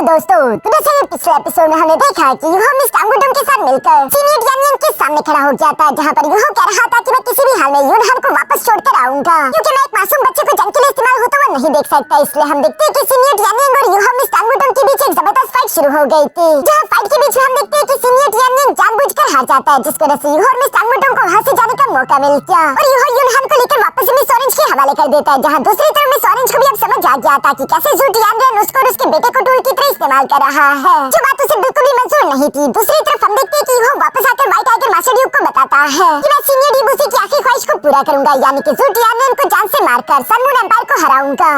दोस्तों, जैसे पिछले एपिसोड में हमने देखा कि यूहो मिस टांगुडोंग के साथ मिलकर सीनियर यानियन के सामने खड़ा हो गया था, जहाँ पर यूहो कह रहा था कि मैं किसी भी हाल में यूनहान को वापस छोड़कर आऊंगा, क्योंकि मैं एक मासूम बच्चे को जंग के लिए इस्तेमाल होता हुआ नहीं देख सकता। इसलिए हम देखते हैं कि सीनियर यानियन और यूहो मिस टांगुडोंग के बीच एक जबरदस्त फाइट शुरू हो गई थी, जहाँ फाइट के बीच हम देखते हैं कि सीनियर यानियन जानबूझकर हार जाता है, जिसकी वजह से यूहो और मिस टांगुडोंग को वहाँ से जाने का मौका मिल गया और यूहो यूनहान को लेकर वापस मिस ऑरेंज के हवाले कर देता है, जहाँ दूसरी तरफ मिस ऑरेंज को भी अब समझ आ गया था कि कैसे जू टियानरेन उसको और उसके बेटे को टूल की तरह इस्तेमाल कर रहा है, जो बात उसे बिल्कुल भी मंजूर नहीं थी। दूसरी तरफ हम देखते हैं कि वो वापस आकर व्हाइट टाइगर मास्टर ड्यूक को बताता है कि मैं सीनियर ड्यूक की आखिरी ख्वाहिश को पूरा करूंगा, यानी कि जू टियानरेन को जान से मारकर सन मून एम्पायर को हराऊंगा।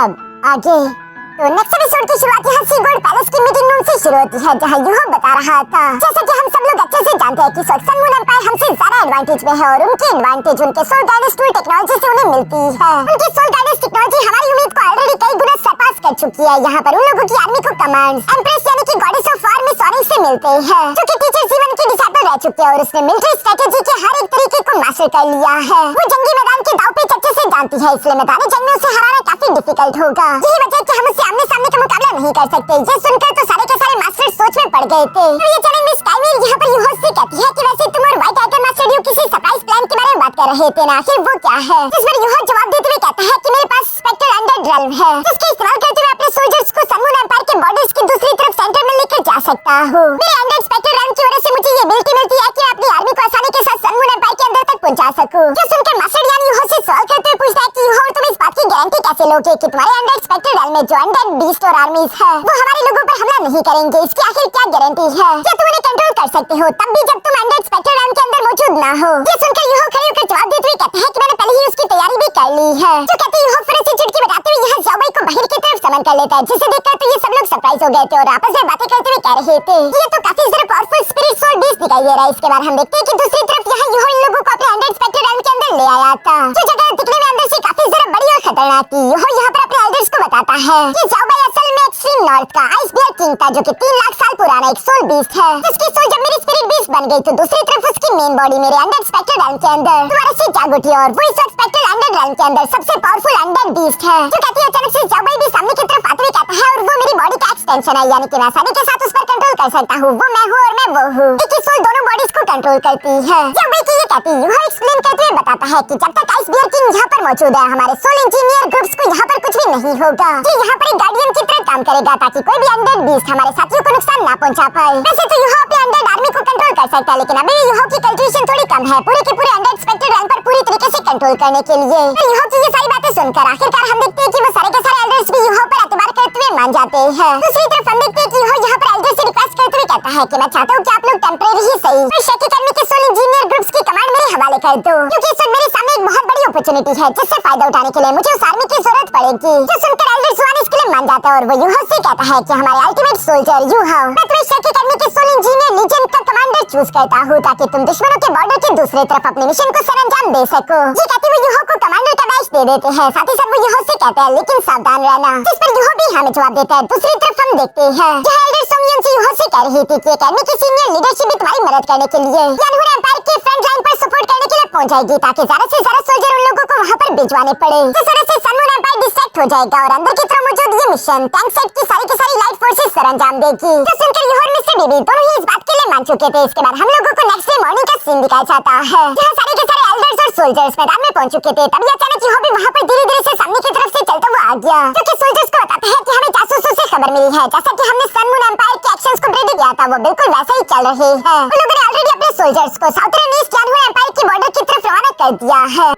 अब आगे तो नेक्स्ट एपिसोड की शुरुआत यहाँ सीगोल्ड पैलेस की मीटिंग रूम से शुरू होती है, जहाँ यूहो बता रहा था जैसा कि हम सब लोग अच्छे से जानते हैं कि सन मून एम्पायर हमसे ज्यादा एडवांटेज में है और उनकी एडवांटेज उनके सोल गाइडेंस टूल टेक्नोलॉजी से उन्हें मिलती है। उनकी सोल गाइडेंस टेक्नोलॉजी हमारी उम्मीद को ऑलरेडी कई गुना सरपास कर चुकी है। यहाँ पर उन लोगों की आर्मी को कमांड्स एम्प्रेस यानी कि goddess of war miss orange से मिलते हैं, जो कि टीचर जीवन के डिसाइपल रह चुके हैं और उसने मिलिट्री स्ट्रेटेजी के हर एक तरीके को मास्टर कर लिया है। वो जंगी मैदान के दांव पेच अच्छे से जानती है, इसलिए मैदानी जंग में उसे हराना काफी डिफिकल्ट होगा। यही वजह है कि हम उससे आमने सामने का मुकाबला नहीं कर सकते। ये सुनकर तो सारे के सारे मास्टर सोच में पड़ गए थे। और ये चैलेंज मिस टाइमिंग यहाँ पर यूहो से कहती है कि वैसे तुम और व्हाइट टाइगर मास्टर ड्यूक किसी सरप्राइज प्लान के बारे में बात कर रहे थे ना, आखिर वो क्या है? इस पर यूहो जवाब देते हुए कहता है कि मेरे पास स्पेक्टर अंडर ड्रल्व है, जिसके इस्तेमाल करते हुए अपने सोल्जर्स को सन मून एम्पायर के बॉर्डर्स की दूसरी तरफ सेंटर में लेकर जा सकता हूँ। मेरे अंडर स्पेक्टर ड्रल्व की वजह से मुझे ये एबिलिटी मिलती है कि अपनी आर्मी को आसानी के साथ सन मून एम्पायर के अंदर तक पहुंचा सकूं। ये सुनकर मास्टर यानी यूहो से सवाल करते हुए पूछता है कि यूहो तुम इस बात की गारंटी कैसे लोगे कि तुम्हारे अंडर स्पेक्टर ड्रल्व में जो अंडर बीस्ट और आर्मीज है वो हमारे लोगों पर हमला नहीं करेंगे? इसकी आखिर क्या गारंटी है? क्या तुम उन्हें कंट्रोल कर सकते हो तब भी जब तुम अंडर स्पेक्टर ड्रल्व के अंदर मौजूद ना हो? ये सुनकर यूहो खड़े होकर जवाब देते हुए कहता है कि मैंने पहले ही उसकी तैयारी भी कर ली है। जो कहते यूहो फिर से चिड़की बजाते हुए यहाँ ज़ाओबेई को बाहर की तरफ समन कर लेता है, जिसे देखकर तो ये सब लोग सरप्राइज हो गए थे और आपस में बातें करते हुए कह रहे थे ये तो काफी ज्यादा पावरफुल स्पिरिट सोल बीस्ट दिखाई दे रहा है। इसके बाद हम देखते हैं कि दूसरी तरफ यहाँ यूहो इन लोगों को अपने अंडर स्पेक्टर ड्रल्व के अंदर ले आया था, जो जगह दिखने में अंदर से काफी ज्यादा बड़ी और खतरनाक थी। यूहो यहाँ पर अपने एल्डर्स को बताता है कि ज़ाओबेई असल में एक्सट्रीम नॉर्थ का आइस बियर किंग था, जो कि 3 लाख साल पुराना एक सोल बीस्ट है, जिसकी सोल जब मेरी स्पिरिट बीस्ट बन गई तो दूसरी तरफ उसकी मेन बॉडी मेरे अंडर स्पेक्टर ड्रल्व के अंदर दोबारा से जाग उठी और वो इस वक्त स्पेक्टर अंडर ड्रल्व के अंदर सबसे पावरफुल अंडर बीस्ट है। जो कहती है अचानक से ज़ाओबेई भी सामने की तरफ आते हुए कहता है और वो मेरी बॉडी का एक्सटेंशन है, यानी कि मैं आसानी के साथ उस पर कंट्रोल कर सकता हूँ। वो मैं हूँ और मैं वो हूँ, एक ही सोल दोनों बॉडीज को कंट्रोल करती है। ज़ाओबेई की ये कहती यूहो एक्सप्लेन करते हुए बताता है कि जब तक आइस बियर किंग यहाँ पर मौजूद है हमारे सोल इंजीनियर ग्रुप्स को यहाँ पर कुछ भी नहीं होगा। ये यहाँ पर एक गार्डियन की तरह काम करेगा ताकि कोई भी अंडर बीस्ट हमारे साथियों को नुकसान ना पहुंचा पाए। वैसे तो यूहो अपने अंडर आर्मी को कंट्रोल कर सकता है, लेकिन अभी यूहो की कल्टिवेशन थोड़ी कम है पूरे के पूरे अंडर स्पेक्टर ड्रल्व पर पूरी तरीके से कंट्रोल करने के लिए। तो यूहो की ये सारी बातें सुनकर आखिरकार हम देखते हैं कि वो सारे के सारे एल्डर्स भी यूहो पर एतबार करते हुए मान जाते हैं। दूसरी तरफ हम देखते हैं कि यूहो यहाँ पर एल्डर्स से रिक्वेस्ट करते हुए कहता है कि मैं चाहता हूँ कि आप लोग टेम्परेरी ही सही पर शेकी एकेडमी के सोल इंजीनियर ग्रुप्स की कमांड मेरे हवाले कर दो, क्योंकि इस वक्त मेरे सामने एक बहुत बड़ी अपॉर्चुनिटी है जिससे फायदा उठाने के लिए मुझे उस आर्मी की जरूरत पड़ेगी। जो सुनकर एल्डर जुआन इसके लिए मान जाता है और वो यूहो से कहता है कि हमारे अल्टीमेट सोल्जर यूहो मैं तुम्हें शेकी एकेडमी के सोल इंजीनियर लीजेंड का कमांडर चूज करता हूँ ताकि तुम दुश्मनों के बॉर्डर के दूसरी तरफ अपने मिशन को सरअंजाम दे सको। ये कहते हुए यूहो को कमांडर का बैच दे देते हैं, साथ ही साथ वो यूहो से कहते हैं लेकिन सावधान रहना, जिस पर यूहो भी हमें जवाब देता है। दूसरी तरफ हम देखते हैं जहाँ एल्डर सोंगयन से यूहो से कह रही थी कि एकेडमी की सीनियर लीडरशिप भी तुम्हारी मदद करने के लिए यानहुन एम्पायर के फ्रंट लाइन पर सपोर्ट करने के लिए पहुंच जाएगी ताकि ज्यादा से ज्यादा सोल्जर उन लोगों को वहाँ पर भिजवाने पड़े। इस तरह से सन मून एम्पायर डिस्ट्रैक्ट हो जाएगा और अंदर की तरफ मौजूद ये मिशन टैंक सेट की सारी लाइट फोर्सेस सरअंजाम देगी। जो सुनकर यूहो और मिस्टर बीबी दोनों ही इस बात के लिए मान चुके थे। इसके बाद हम लोगों को नेक्स्ट डे मॉर्निंग का सीन दिखाया जाता है, जहाँ सारे के सारे एल्डर्स और सोल्जर्स मैदान में पहुंच चुके थे। तभी अचानक यूहो भी वहाँ पर धीरे-धीरे से सामने की तरफ से चलता हुआ आ गया, जो कि सोल्जर्स को बताता है कि हमें जासूसों से खबर मिली है जैसा कि हमने सन मून एम्पायर के एक्शंस को प्रेडिक्ट किया था वो बिल्कुल वैसे ही चल रहे हैं। उन लोगों ने ऑलरेडी अपने सोल्जर्स को साउथर्न ईस्ट यानहुन एम्पायर की बॉर्डर की तरफ रवाना कर दिया है।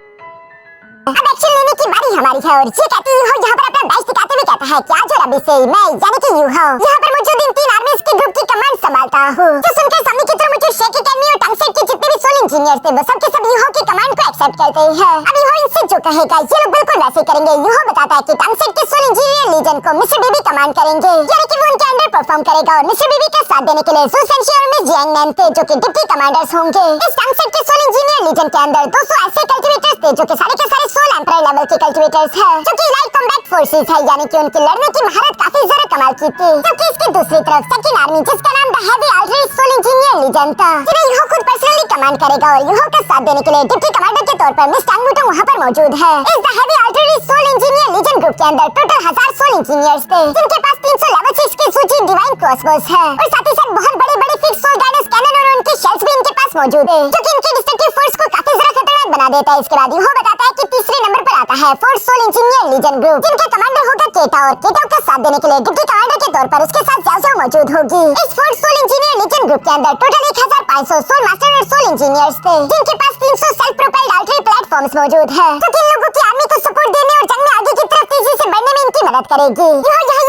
अब एक्शन लेने की बारी हमारी है और ये कहती यूहो यहाँ पर अपना बैच दिखाते हुए कहता है कि आज और अभी से मैं यानी कि यूहो यहाँ पर मौजूद इन 3 आर्मीज के ग्रुप की कमांड संभालता हूँ। जो सुनकर सामने की तरफ मौजूद शेकी एकेडमी और टंगसेट के जितने भी सोल इंजीनियर्स थे वो सब के सब यूहो की कमांड को एक्सेप्ट करते हैं। अब यूहो इनसे जो कहेगा ये लोग बिल्कुल वैसे करेंगे। यूहो बताता है कि टंगसेट के सोल इंजीनियर लीजन को मिस्टर बीबी कमांड करेंगे, यानी कि वो उनके अंडर परफॉर्म करेगा और मिस्टर बीबी का साथ देने के लिए जू सेंशी और मिस जियांग नैन थे जो कि डिप्टी कमांडर्स होंगे। इस टंगसेट के सोल इंजीनियर लीजन के अंदर 200 ऐसे कल्टिवेटर्स थे जो कि सारे के सारे सोल एम्परर लेवल के कल्टिवेटर्स हैं, जो कि लाइट कॉम्बैट फोर्सेस है, यानी कि उनकी लड़ने की महारत काफी ज्यादा कमाल की थी। जबकि इसकी दूसरी तरफ सेकंड आर्मी जिसका नाम the heavy artillery soul engineer legion था, जिन्हें यूहो खुद पर्सनली कमांड करेगा और यूहो का साथ देने के लिए डिप्टी कमांडर के तौर पर मिस टांगुडोंग वहाँ पर मौजूद है। इस the heavy artillery soul engineer legion group के अंदर टोटल 1000 सोल इंजीनियर्स थे, जिनके पास 300 लेवल 6 के जू क्रॉसबोस है और साथ ही साथ बहुत बड़े-बड़े फिक्स सोल गाइडेंस कैनन और उनके शेल्स भी इनके पास मौजूद है, जो कि इनके डिस्ट्रक्टिव फोर्स को काफी ज्यादा खतरनाक बना देता है। इसके बाद यह बताता है कि तीसरे नंबर पर आता है force soul engineer legion group, जिनके कमांडर होगा केटा और केटा का साथ देने के लिए डिप्टी कमांडर के तौर पर उसके साथ ज़्याओ मौजूद होगी। इस force soul engineer legion group के अंदर टोटल 1500 सोल मास्टर और सोल इंजीनियर्स थे, जिनके पास 300 सेल्फ प्रोपेल्ड आर्टिलरी प्लेटफॉर्म्स मौजूद है, जो कि इन लोगों की आर्मी को सपोर्ट देने और जंग में आगे की तरफ तेजी से बढ़ने में इनकी मदद करेगी।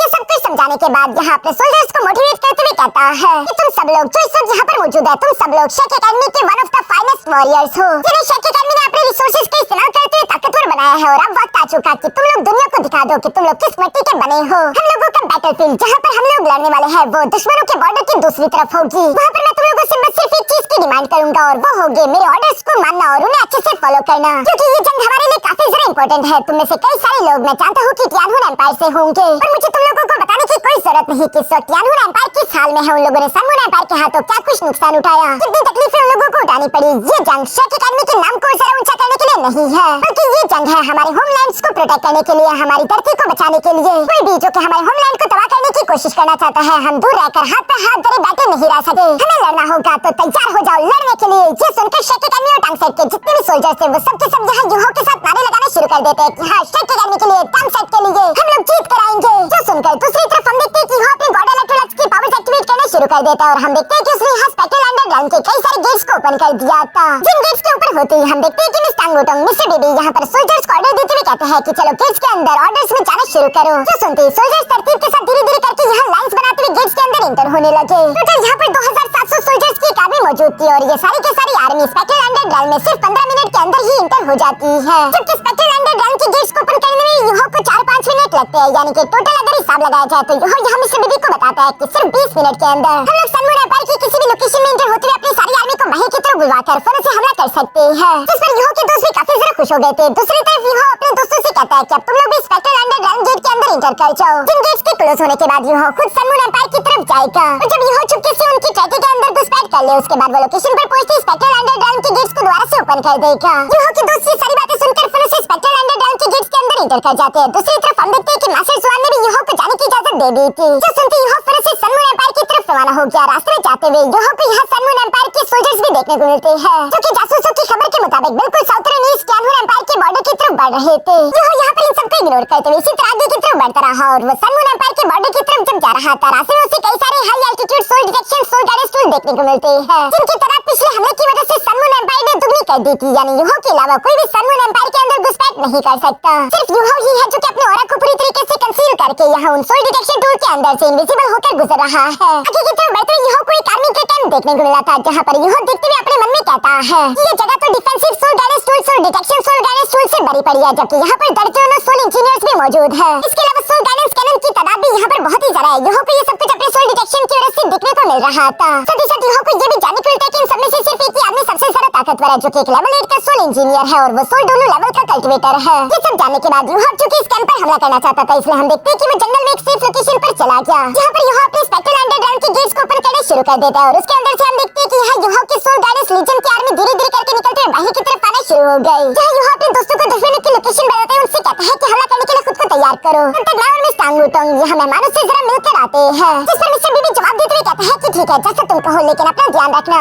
ये सब कुछ समझाने के बाद यहाँ अपने सोल्जर्स को मोटिवेट करते हुए कहता है कि तुम सब लोग जो इस वक्त यहाँ पर मौजूद है, तुम सब लोग शेक एकेडमी के one of the finest warriors हो, जिन्हें शेक एकेडमी ने अपने रिसोर्सेज का इस्तेमाल करते हुए ताकतवर बनाया है। और अब वक्त आ चुका कि तुम लोग दुनिया को दिखा दो कि तुम लोग किस मिट्टी के बने हो। हम लोगों का बैटलफील्ड जहाँ पर हम लोग लड़ने वाले हैं वो दुश्मनों के बॉर्डर की दूसरी तरफ होगी। वहाँ पर मैं तुम लोगों से बस सिर्फ एक चीज की डिमांड करूंगा और वो होगी मेरे ऑर्डर्स को मानना और उन्हें अच्छे से फॉलो करना, क्योंकि ये जंग हमारे लिए काफी ज्यादा इंपॉर्टेंट है। तुम में से कई सारे लोग मैं जानता हूँ कि टियानहुन एम्पायर से होंगे और मुझे तुम लोगों को बताने की कोई जरूरत नहीं कि टियानहुन एम्पायर किस हाल में है। उन लोगों ने सनमून एम्पायर के हाथों क्या कुछ नुकसान उठाया, कितनी तकलीफें उन लोगों को उठानी पड़ी। ये जंग शेक एकेडमी के नाम को जरा ऊंचा करने के लिए नहीं है, बल्कि ये जंग है हमारे होमलैंड्स को प्रोटेक्ट करने के लिए, हमारी धरती को बचाने के लिए। कोई भी जो कि हमारे होमलैंड को तबाह करने की कोशिश करना चाहता है, हम दूर रहकर हाथ पे हाथ धरे बैठे नहीं रह सके। हमें लड़ना होगा तो तैयार हो जाओ लड़ने के लिए। ये सुनकर शेक एकेडमी और टंग सेट के जितने भी सोल्जर्स थे वो सब के सब यहाँ यूहो के साथ नारे लगाने शुरू कर देते हैं कि हाँ, शेक एकेडमी के लिए, टंग सेट के लिए हम लोग जीत कर आएंगे। जो सुनकर दूसरी तरफ हम देखते हैं कि यूहो अपने गॉड इलेक्ट्रोलाइट्स की पावर्स एक्टिवेट करना शुरू कर देता है और हम देखते हैं कि उसने यहाँ स्पेक्ट्रल अंडरग्राउंड के कई सारे गेट्स को ओपन कर दिया था। जिन गेट्स के ऊपर होते ही हम देखते हैं कि मिस टांगोटोंग मिस्टर बेबी यहाँ पर सोल्जर्स को ऑर्डर देते हुए कहते हैं कि चलो गेट्स के अंदर ऑर्डर्स में जाना शुरू करो। जो सुनते ही सोल्जर्स तरतीब के साथ धीरे-धीरे करके यहाँ लाइंस बनाते हुए गेट्स के अंदर एंटर होने लगे। टोटल यहाँ पर 2700 सोल्जर्स की एक आर्मी मौजूद थी और ये सारी की सारी आर्मी स्पेक्ट्रल अंडरग्राउंड में सिर्फ 15 मिनट के अंदर ही एंटर हो जाती है, जबकि स्पेक्ट्रल अंडरग्राउंड के गेट्स को ओपन करने में यूहो को 4-5 मिनट लगते हैं। यानी कि टोटल अगर हिसाब लगाया जाए तो यूहो यहाँ मिस्टर बेबी को बताता है कि सिर्फ 20 मिनट के अंदर हम लोग सनमून एम्पायर की किसी भी लोकेशन में एंटर होते हुए अपनी सारी आर्मी को बाहर की तरफ बुलवाकर फौरन से हमला कर सकते हैं, जिस पर यूहो के दोस्त भी काफी ज्यादा खुश हो गए थे। दूसरी तरफ यूहो अपने दोस्तों से कहता है कि अब तुम लोग भी स्पेक्ट्रल अंडरग्राउंड गेट के अंदर एंटर कर जाओ। जिन गेट्स के क्लोज होने के बाद यूहो खुद सनमून एम्पायर की तरफ जाएगा और जब यूहो चुपके से उनकी ट्रैकी के अंदर घुसपैठ कर ले, उसके बाद वो लोकेशन पर पहुंचते ही स्पेक्ट्रल अंडरग्राउंड के गेट्स को दोबारा से ओपन कर देगा। यूहो के दोस्त ये सारी बातें सुनकर फौरन से स्पेक्ट्रल अंडरग्राउंड के गेट्स के अंदर एंटर कर जाते हैं। दूसरी तरफ हम देखते हैं कि मास्टर स्वान ने भी यूहो को जाने की इजाजत दे दी थी। जो सुनते यूहो फौरन से सनमून एम्पायर की तरफ रवाना हो गया। रास्ते में जाते हुए यूहो को यहाँ सनमून एम्पायर के सोल्जर्स भी देखने को मिलते हैं, जो कि जासूसों की खबर के मुताबिक बिल्कुल साउथर्न ईस्ट टियानहुन एम्पायर के बॉर्डर की तरफ बढ़ रहे थे। यूहो यहाँ पर इन सबको इग्नोर करते हुए इसी तरह आगे की तरफ बढ़ता रहा और वो सनमून एम्पायर के बॉर्डर की तरफ जब जा रहा था, रास्ते में उसे कई सारे high altitude soul detection soul guidance tool देखने को मिलते हैं, जिनकी तरह पिछले हमले की वजह से सनमून एम्पायर ने दुगनी कर दी थी। यानी यूहो के अलावा कोई भी सनमून एम्पायर के अंदर घुसपैठ नहीं कर सकता, सिर्फ यूहो ही है जो कि अपने ऑरा को पूरी तरीके से कंसील करके यहाँ उन सोल डिटेक्शन टूल के अंदर से इनविजिबल होकर गुजर रहा है। आगे की तरफ बढ़ते हुए यूहो को एक आर्मी के कैंप देखने को मिला था, जहाँ पर यूहो देखते हुए अपने मन में कहता है कि ये जगह तो defensive soul guidance tool soul detection soul guidance tool से भरी पड़ी है, जबकि यहाँ पर दर्जनों सोल इंजीनियर्स भी मौजूद है। इसके अलावा सोल गाइडेंस कैनन की तादाद भी यहाँ पर बहुत ही ज्यादा है। यूहो को ये सब कुछ अपने सोल डिटेक्शन की वजह से देखने को मिल रहा था। साथ ही साथ यूहो को ये भी जानने को मिलता है कि इन सब में से सिर्फ एक ही आदमी सबसे ज्यादा ताकतवर है, जो कि एक लेवल 8 का सोल इंजीनियर है और वो सोल डोलू लेवल का कल्टिवेटर है। ये सब जानने के बाद यूहो चूंकि इस कैंप पर हमला करना चाहता था, इसलिए हम देखते हैं कि वो जंगल में एक सेफ लोकेशन पर चला गया, जहाँ पर यूहो अपने स्पेक्ट्रल अंडरग्राउंड के गेट्स को ओपन करना शुरू कर देता है और उसके अंदर से हम देखते हैं कि यहाँ यूहो के सोल गाइडेंस लीजन की आर्मी धीरे-धीरे करके निकलते हुए बाहर की तरफ आना शुरू हो गई। जहाँ यूहो अपने दोस्तों को दुश्मनों की लोकेशन बताते हैं, उनसे कहता है कि हमला करने के लिए खुद को तैयार करो। तब तक मैं और मिस टांगोटोंग यहाँ मेहमानों से जरा मिलकर आते हैं, जिस पर मिस्टर बेबी जवाब देते हुए कहता है कि ठीक है, जैसा तुम कहो, लेकिन अपना ध्यान रखना।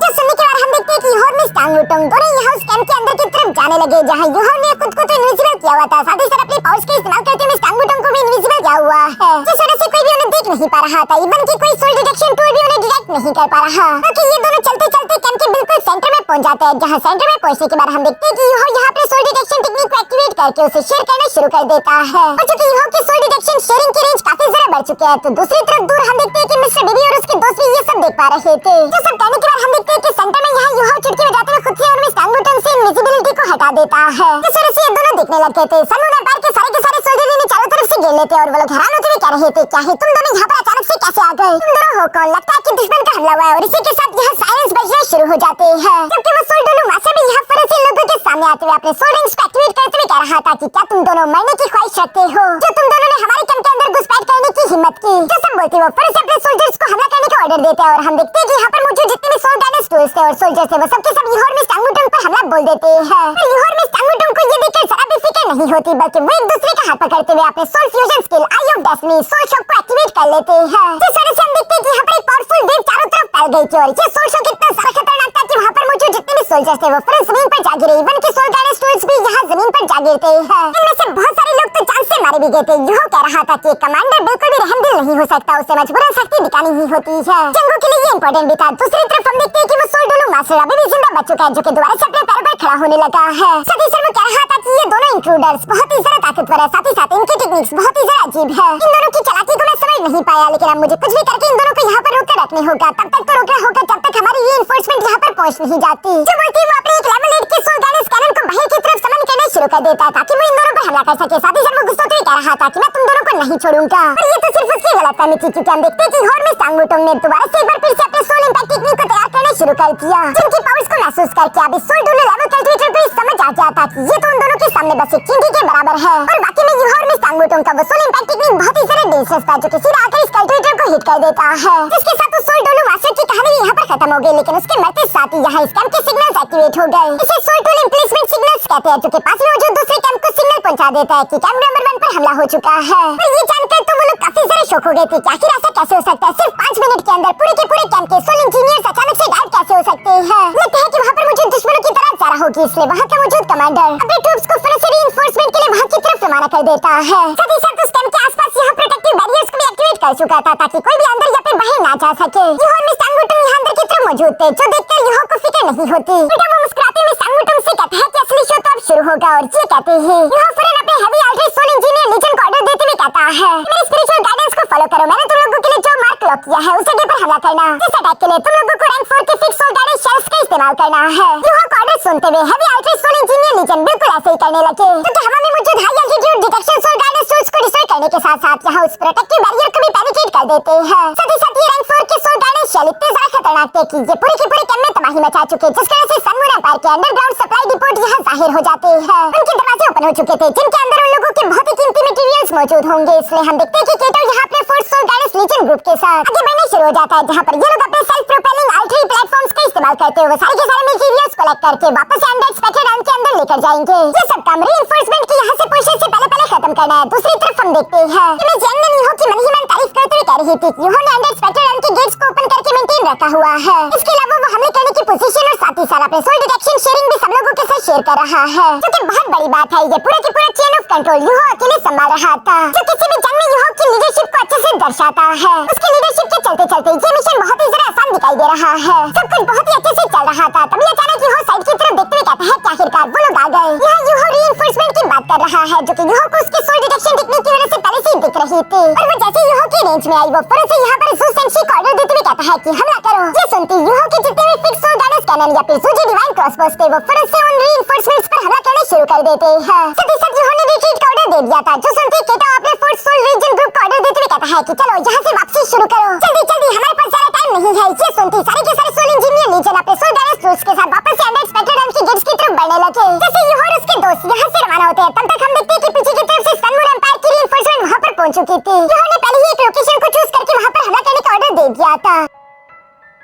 जब सुनने के बाद हम देखते हैं कि यूहो और मिस टांगोटोंग दोनों यहाँ उस कैंप के अंदर की तरफ जाने लगे, जहाँ यूहो ने खुद को तो इनविजिबल किया हुआ था, साथ ही साथ अपने पावर्स का इस्तेमाल करते हुए मिस टांगोटोंग को भी इनविजिबल किया हुआ है, जिस वजह से कोई भी उन्हें देख नहीं पा रहा था। इवन कि कोई सोल डिटेक्शन टूल भी उन्हें डिटेक्ट नहीं कर पा रहा। क्योंकि ये दोनों चलते-चलते कैंप के बिल्कुल सेंटर में पहुंच जाते हैं, जहाँ सेंटर में पहुंचने के बाद हम देखते हैं कि यूहो यहाँ अपने सोल डिटेक्शन टेक्निक को एक्टिवेट करके उसे शेयर करना शुरू कर देता है। और चूंकि यूहो की सोल डिटेक्शन शेयरिंग की रेंज काफी ज्यादा बढ़ चुकी है, तो दूसरी तरफ दूर हम देखते हैं कि मिस्टर बेबी और उसके दोस्त भी ये सब देख पा रहे थे। जो सब कहने के बाद हम देखते हैं कि सेंटर में यहाँ यूहो चुटकी बजाते हुए खुद से और मिस टांगोटोंग से इनविजिबिलिटी को हटा देता है, जिस वजह से ये दोनों देखने लग गए थे। सनमून एम्पायर के सारे सोल्जर इन्हें चारों तरफ से घेर लेते और वो लोग हैरान होते हुए कह रहे थे, क्या है तुम दोनों यहाँ पर अचानक से कैसे आ गए? तुम दोनों हो कौन? लगता है कि दुश्मन का हमला हुआ है। और इसी के साथ यहाँ सायरन्स बजना शुरू हो जाते हैं, जबकि वो सोल डोलू मास्टर भी यहाँ फौरन से लोगों के सामने आते हुए अपने सोल रिंग्स को एक्टिवेट करते हुए कह रहा था कि क्या तुम दोनों मरने की ख्वाहिश रखते हो? जो तुम दोनों ने हमारे कैंप के अंदर घुसपैठ करने की हिम्मत की। जो सब बोलती वो फिर से अपने सोल्जर्स को हमला करने का ऑर्डर देते हैं और हम देखते हैं कि यहाँ पर मौजूद जितने भी सोल गाइडेंस टूल्स थे और सोल्जर्स थे वो सबके सब यूहोर मिस टांगुटुंग पर हमला बोल देते हैं। पर यूहोर मिस टांगुटुंग को ये देखकर जरा भी फिक्र नहीं होती, बल्कि वो एक दूसरे का हाथ पकड़ते हुए अपने soul fusion skill eye of destiny soul shock को एक्टिवेट कर लेते हैं। जिस वजह से हम देखते हैं कि यहाँ पर एक पावरफुल वेव चारों तरफ फैल गई थी और ये सोल शॉक इतना ज्यादा खतरनाक था कि वहाँ पर मौजूद जितने भी सोल्जर्स थे वो फिर जमीन पर जा गिरे। इवन के सोल गाइडेंस टूल्स भी यहाँ जमीन पर जा गिरते हैं। इनमें से बहुत सारे लोग तो जान से मारे भी गए थे। यूहो कह रहा था कि कमांडर बिल्कुल भी रहमदिल नहीं हो सकता, उसे मजबूरन सख्ती दिखानी ही होती है। जंगों के लिए ये इंपॉर्टेंट भी था। दूसरी तरफ हम देखते हैं कि वो सोल डोलू मास्टर अभी भी जिंदा बच चुका है, जो कि दोबारा से अपने पैरों पर खड़ा होने लगा है। साथ ही वो कह रहा था कि ये दोनों इंट्रूडर्स बहुत ही ज्यादा ताकतवर है, साथ ही साथ इनकी टेक्निक्स बहुत ही ज्यादा अजीब है। इन दोनों की चालाकी को मैं समझ नहीं पाया, लेकिन अब मुझे कुछ भी करके इन दोनों को यहाँ पर रोक कर रखने होगा। तब तक तो रोकना होगा जब तक हमारी रीइंफोर्समेंट यहाँ पर पहुँच नहीं जाती। जो बोलती वो अपने एक लेवल 8 के सोल गाइडेंस कैनन को बाहर की तरफ समन करना शुरू कर देता है ताकि वो इन दोनों पर हमला कर सके। साथ ही वो गुस्से में कह रहा था कि मैं तुम दोनों को नहीं छोड़ूंगा। पर ये तो सिर्फ उसकी गलतफहमी थी, क्योंकि हम देखते हैं कि यूहोर मिस टांगुटुंग ने दोबारा से एक बार फिर से अपने सोल इंपैक्ट टेक्निक को तैयार करना शुरू कर दिया, जिनकी पावर्स को महसूस करके अब इस सोल डोलू लेवल कल्टिवेटर को समझ आ गया था कि ये तो उन दोनों के सामने बस एक चींटी के बराबर है। और बाकी में यूहोर मिस टांगुटुंग का वो सोल इंपैक्ट टेक्निक बहुत ही ज्यादा डेंजरस था, जो कि सीधा आकर इस कल्टिवेटर को हिट कर देता है। जिसके साथ उस सोल डोलू मास्टर की कहानी यहाँ पर खत्म हो गई, लेकिन उसके मरते साथ ही यहाँ इस कैंप के सिग्नल्स एक्टिवेट हो गए। इसे सोल टूल इंप्लेसमेंट सिग्नल्स कहते हैं, जो कि पास में मौजूद दूसरे कैंप को सिग्नल पहुंचा देता है कि कैंप नंबर 1 पर हमला हो चुका है। पर ये जानकर तो वो लोग काफी ज्यादा शॉक हो गए थे कि आखिर ऐसा कैसे हो सकता है। सिर्फ 5 मिनट के अंदर पूरे के पूरे कैंप के सोल इंजीनियर्स अचानक से गायब कैसे हो सकते हैं। लगता है कि वहाँ पर मौजूद दुश्मनों की तरफ जा रहा होगी, इसलिए वहाँ का मौजूद कमांडर अपने ट्रूप्स को फिर से रीइंफोर्समेंट के लिए वहाँ की तरफ रवाना कर देता है। साथ ही साथ उस कैंप के आसपास यहाँ प्रोटेक्टिव बैरियर्स को भी एक्टिवेट कर चुका था ताकि कोई भी अंदर या फिर बाहर ना जा सके। यूहोर मिस टांगुटुंग यहाँ अंदर की तरफ मौजूद थे, जो देखकर यूहो को फिक्र नहीं होती। बेटा वो मुस्कुराते मिस टांगुटुंग से कहता है कि असली शो तो अब शुरू होगा, और ये कहते हैं यूहो फिर अपने heavy artillery soul engineer legion को ऑर्डर देते हुए कहता है मेरे स्पिरिचुअल गाइडेंस को फॉलो करो। मैंने तुम लोगों के लिए जो मार्क लॉक किया है उस जगह पर हमला करना। इस अटैक के लिए तुम लोगों को रैंक 4 के फिक्स सोल गाइडेंस शेल्स का इस्तेमाल करना है। यूहो का ऑर्डर सुनते हुए heavy artillery soul engineer legion बिल्कुल ऐसे ही करने लगे, क्योंकि हवा में मौजूद high altitude detection soul guidance tools को डिस्ट्रॉय करने के साथ साथ यहाँ उस प्रोटेक्टिव बैरियर को भी पेनिट्रेट कर देते हैं। साथ ही साथ ये रैंक 4 के सोल गाइडेंस शेल इतने ज्यादा खतरनाक थे कि ये पूरे के पूरे कैंप में तबाही मचा चुके, जिस वजह से सनमून एम्पायर के अंडरग्राउंड सप्लाई डिपोट यहाँ जाहिर हो जाते हैं। उनके दरवाजे ओपन हो चुके थे, जिनके अंदर उन लोगों के बहुत ही कीमती मटेरियल्स मौजूद होंगे। इसलिए हम देखते हैं कि केटो यहाँ अपने force soul guidance legion group के साथ आगे बढ़ना शुरू हो जाता है, जहाँ पर ये लोग अपने सेल्फ प्रोपेलिंग आल्ट्री प्लेटफॉर्म्स का इस्तेमाल करते हुए सारे के सारे मटेरियल्स कलेक्ट करके वापस अनएक्सपेक्टेड रन के अंदर लेकर जाएंगे। ये सब काम रीइंफोर्समेंट की यहाँ से पोजीशन से पहले खत्म करना है। दूसरी तरफ हम देखते हैं कि मैं जैंग ने यूहो की मन ही मन तारीफ करते हुए कह रही थी कि यूहो ने अनएक्सपेक्टेड रन के गेट्स को ओपन करके मेंटेन रखा हुआ है। इसके अलावा वो हमले करने की पोजीशन और साथ ही साथ अपने सोल डिटेक्शन शेयरिंग भी सब लोगों के साथ शेयर कर रहा है, जो कि बहुत बड़ी बात है। ये पूरा की पूरा चेन ऑफ कंट्रोल यूहो अकेले संभाल रहा था, जो किसी भी जंग में यूहो की लीडरशिप को अच्छे से दर्शाता है। उसकी लीडरशिप के चलते चलते ये मिशन बहुत ही ज्यादा आसान दिखाई दे रहा है। सब कुछ बहुत ही अच्छे से चल रहा था, तभी अचानक यूहो साइड की तरफ देखते हुए कहता है कि आखिरकार वो लोग आ गए। यहाँ यूहो रीइंफोर्समेंट की बात कर रहा है, जो कि यूहो को उसके सोल डिटेक्शन टेक्निक की वजह से पहले से ही दिख रही थी। और वो जैसे यूहो की रेंज में आई वो फिर से यहाँ पर ज़ू सेंशी को ऑर्डर देते हुए कहता है कि हमला करो। ये सुनती यूहो के जितने भी फिक्स सोल गाइडेंस कैनन या फिर ज़ूजी डिवाइन क्रॉसबोस थे वो फिर से उन रीइंफोर्समेंट्स पर हमला करना शुरू कर देते हैं। साथ ही साथ यूहो ने रिट्रीट का ऑर्डर दे दिया था, जो सुनते केटो अपने फोर्स सोल रीजन ग्रुप को ऑर्डर देते हुए कहता है कि चलो यहाँ से वापसी शुरू करो, जल्दी जल्दी, हमारे पास ज्यादा टाइम नहीं है। ये सुनती सारे के सारे सोल इंजीनियर लीजन अपने सोल गाइडेंस टूल्स के साथ वापस से अनएक्सपेक्टेड रन की गेट्स की तरफ बढ़ने लगे। जैसे यूहो और उसके दोस्त यहाँ से रवाना होते हैं, तब तक हम देखते हैं कि पीछे की तरफ से सनमून एम्पायर की रीइंफोर्समेंट वहाँ पर पहुंच चुकी थी। यूहो ने पहले ही एक लोकेशन को चूज करके वहाँ पर हमला करने का ऑर्डर दे दिया था,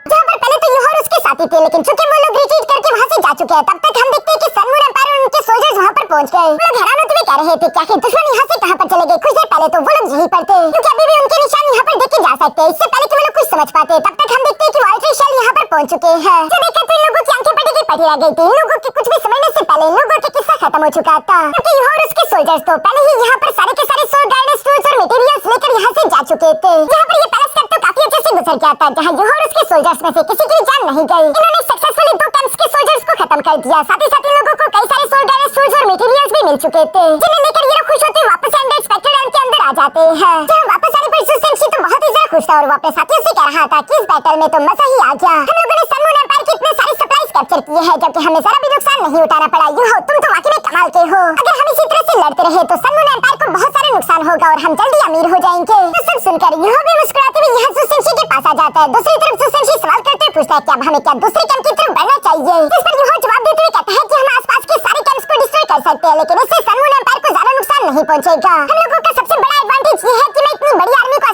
जहाँ पर पहले तो यूहो और उसके साथी थे, लेकिन चूंकि वो लोग रिट्रीट करके वहाँ से जा चुके हैं, तब तक हम देखते हैं कि सनमून एम्पायर और उनके सोल्जर्स वहाँ पर पहुंच गए। वो लोग हैरान होते हुए कह रहे थे कि आखिर दुश्मन यहाँ से कहाँ पर चले गए। कुछ देर पहले तो वो लोग यहीं पर थे, क्योंकि अभी भी उनके निशान यहाँ पर देखे जा सकते हैं। इससे पहले कि वो लोग कुछ समझ पाते, तब तक हम देखते हैं कि वाल्ट्री शेल यहाँ पर पहुंच चुके हैं। जो देखकर तो इन लोगों की आंखें पटी की पटी रह गई थी। इन लोगों के कुछ भी समझने से पहले इन लोगों का किस्सा खत्म हो चुका था, क्योंकि यूहो और उसके सोल्जर्स तो पहले ही यहाँ पर सारे के सारे सोल गाइडेंस टूल्स और मटेरियल्स लेकर यहाँ से जा चुके थे। यहाँ पर ये पहला स्टेप तो काफी अच्छे से गुजर गया था, जहाँ यूहो और उसके सोल्जर्स में से किसी की जान नहीं गई। इन्होंने सक्सेसफुली 2 कैंप्स के सोल्जर्स को खत्म कर दिया। साथ ही साथ इन लोगों को कई सारे सोल गाइडेंस टूल्स और मटेरियल्स भी मिल चुके थे, जिन्हें लेकर ये लोग खुश होते वापस अनएक्सपेक्टेड रन के अंदर आ जाते हैं। जहाँ वापस आने पर ज़ू सेंशी तो बहुत ही ज्यादा खुश था और वो अपने साथियों से कह रहा था कि इस बैटल में तो मजा ही आ गया। हम लोगों ने सनमून एम्पायर के इतने सारे सप्लाईज कैप्चर किए हैं, जबकि हमें जरा भी नुकसान नहीं उठाना पड़ा। यूहो तुम तो वाकई में कमाल के हो। अगर हम इसी तरह से लड़ते रहे तो सनमून एम्पायर को बहुत सारे नुकसान होगा और हम जल्दी अमीर हो जाएंगे। तो सब सुनकर यूहो भी मुस्कुराते हुए यहाँ ज़ू सेंशी के पास आ जाता है। दूसरी तरफ ज़ू सेंशी सवाल करते हुए पूछता है कि अब हमें क्या दूसरे कैंप की तरफ बढ़ना चाहिए। इस पर यूहो जवाब देते हुए कहता है कि हम आसपास के सारे कैंप्स को डिस्ट्रॉय कर सकते हैं, लेकिन इससे सनमून एम्पायर को ज्यादा नुकसान नहीं पहुंचेगा। हम लोगों का सबसे बड़ा एडवांटेज ये है कि मैं इतनी बड़ी आर्मी को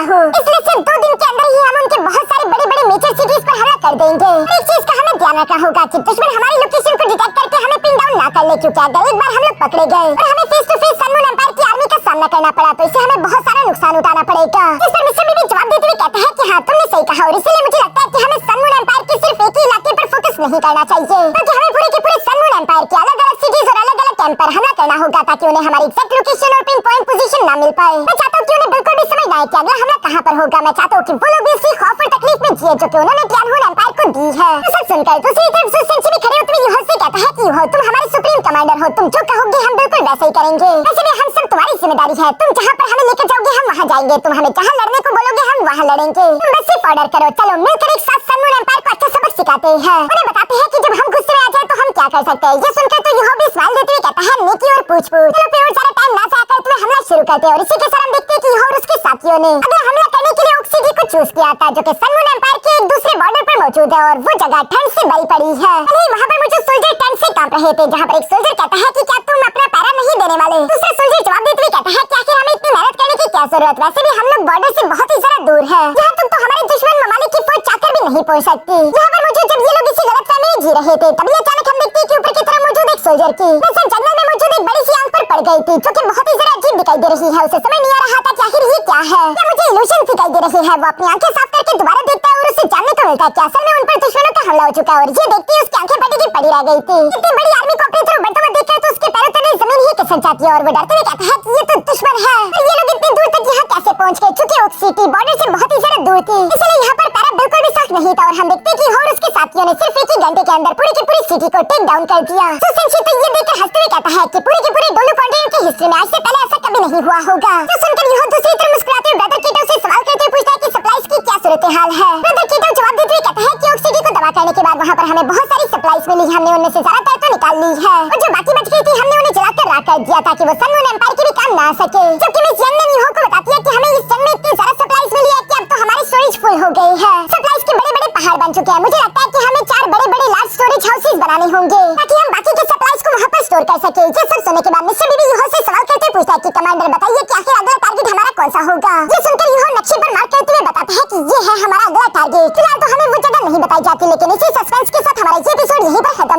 हूँ, इसलिए सिर्फ 2 दिन के अंदर ही हम उनके बहुत सारे बड़े बड़े मेजर सिटीज पर हमला कर देंगे। एक चीज का हमें ध्यान रखना होगा कि दुश्मन हमारी लोकेशन को डिटेक्ट करके हमें पिन डाउन ना कर ले, क्योंकि अगर एक बार हम लोग पकड़े गए और हमें face to face sun moon empire की आर्मी का सामना करना पड़ा तो इससे हमें बहुत सारा नुकसान उठाना पड़ेगा। इस पर मिस्टर बीबी जवाब देते हुए कहता है कि हाँ तुमने सही कहा, और इसीलिए मुझे लगता है कि हमें सन मून एम्पायर के सिर्फ एक ही इलाके पर फोकस नहीं करना चाहिए, बल्कि हमें पूरे के पूरे सन मून एम्पायर के अलग अलग सिटीज और अलग अलग कैंप पर हमला करना होगा, ताकि उन्हें हमारी एग्जैक्ट लोकेशन और पिन पॉइंट पोजीशन ना मिल पाए। मैं चाहता हूँ कि उन्हें बिल्कुल भी समझ ना आए कि अगला हमला कहाँ पर होगा। मैं चाहता हूँ कि वो लोग भी उसी खौफ और तकलीफ में जिए जो कि उन्होंने टियानहुन एम्पायर को दी है। तो सब सुनकर दूसरी तरफ सुसेंची भी खड़े होते हुए यूहो से कहता है कि यूहो तुम हमारे सुप्रीम कमांडर हो, तुम जो कहोगे हम बिल्कुल वैसा ही करेंगे। वैसे भी हम सब तुम्हारी जिम्मेदारी है, तुम जहाँ पर हमें लेकर जाओगे हम वहाँ जाएंगे, तुम हमें जहाँ लड़ने को बोलोगे हम वहाँ लड़ेंगे, तुम बस सिर्फ ऑर्डर करो। चलो मिलकर एक साथ सन मून एम्पायर को अच्छा सबक सिखाते हैं, उन्हें बताते हैं कि जब हम गुस्से में आ जाए तो हम क्या कर सकते हैं। ये सुनकर तो यूहो भी स्माइल देते हुए कहता है नेकी और पूछ पूछ। चलो फिर और ज्यादा टाइम ना जाया करते हुए हमला शुरू करते हैं, और इसी के साथ हम देखते हैं कि यूहो और उसके साथियों ने अगला हमला करने के लिए ओक सिटी को चूज किया था, जो कि सन मून एम्पायर के एक दूसरे बॉर्डर पर मौजूद है, और वो जगह ठंड से भरी पड़ी है। अरे वहाँ पर मौजूद सोल्जर ठंड से कांप रहे थे, जहाँ पर एक सोल्जर कहता है कि क्या तुम अपना पैरा नहीं देने वाले। दूसरा सोल्जर जवाब देते हुए कहता है कि आखिर हमें इतनी मेहनत करने की क्या जरूरत, वैसे भी हम लोग बॉर्डर से बहुत ही ज्यादा दूर है, यहाँ तक तो हमारे दुश्मन ममालिक की फौज चाहकर भी नहीं पहुँच सकती। यहाँ पर मौजूद जब ये लोग इसी गलतफहमी में जी रहे थे, तभी अचानक हम देखते हैं कि ऊपर की तरफ मौजूद एक सोल्जर की नजर जंगल में मौजूद एक बड़ी सी आंख पर पड़ गई थी, जो कि बहुत ही ज्यादा अजीब दिखाई दे रही है। उसे समझ नहीं आ रहा था कि आखिर ये क्या है, क्या मुझे इल्यूशन दिखाई दे रही है। वो अपनी आंखें साफ करके दोबारा देखता है और उसे जानने को मिलता है कि असल में उन पर दुश्मनों का हमला हो चुका है, और ये देखते ही उसकी आंखें फटी की पड़ी रह गई थी। इतनी बड़ी आर्मी को अपनी तरफ बढ़ता हुआ देखकर तो उसके पैरों तले जमीन ही खिसक जाती है, और वो डरते हुए कहता है कि ये तो दुश्मन है, और ये लोग इतनी दूर तक यहाँ कैसे पहुँच गए, चूंकि ओक सिटी बॉर्डर से बहुत ही ज्यादा दूर थी, इसलिए यहाँ पर पैरा बिल्कुल भी सख्त नहीं था। और हम देखते हैं कि और उसके साथियों ने सिर्फ एक ही घंटे के अंदर पूरी की पूरी सिटी को टेक डाउन कर दिया। सुसेंची तो ये देखकर हंसते हुए कहता है कि पूरी की पूरी डोलू कॉन्टिनेंट की हिस्ट्री में आज से पहले ऐसा कभी नहीं हुआ होगा। तो सुनकर यूहो दूसरी तरफ मुस्कुराते हुए ब्रदर कीटो से सवाल करते हुए पूछता है कि सप्लाईज की क्या सूरत हाल है। ब्रदर कीटो जवाब देते हुए कहता है कि ओक सिटी को तबाह करने के बाद वहाँ पर हमें बहुत सारी सप्लाईज मिली, हमने उनमें से ज्यादातर तो निकाल ली है, और जो बाकी बच गई थी हमने उन्हें जलाकर राख कर दिया ताकि वो सन मून एम्पायर के भी काम ना आ सके। जबकि मिस यंग ने यूहो को बताती है कि हमें इस जंग में इतनी ज्यादा सप्लाईज मिली है कि अब तो हमारी स्टोरेज फुल हो गई है, सप्लाईज के बड़े बड़े पहाड़ बन चुके हैं। मुझे लगता है कि हमें 4 बड़े बड़े लार्ज स्टोरेज हाउसेज बनाने होंगे ताकि हम बाकी के सप्लाईज को वहाँ पर स्टोर कर सके। ये सब सुनने के बाद मिस्टर बीबी यूहो से सवाल करते पूछता है कि कमांडर बताइए कि आखिर अगला टारगेट हमारा कौन सा होगा। ये सुनकर यूहो नक्शे पर मार्क करते हुए बताता है कि ये है हमारा अगला टारगेट। फिलहाल तो हमें वो जगह नहीं बताई जाती, लेकिन इसी सस्पेंस के साथ हमारा ये एपिसोड यहीं पर खत्म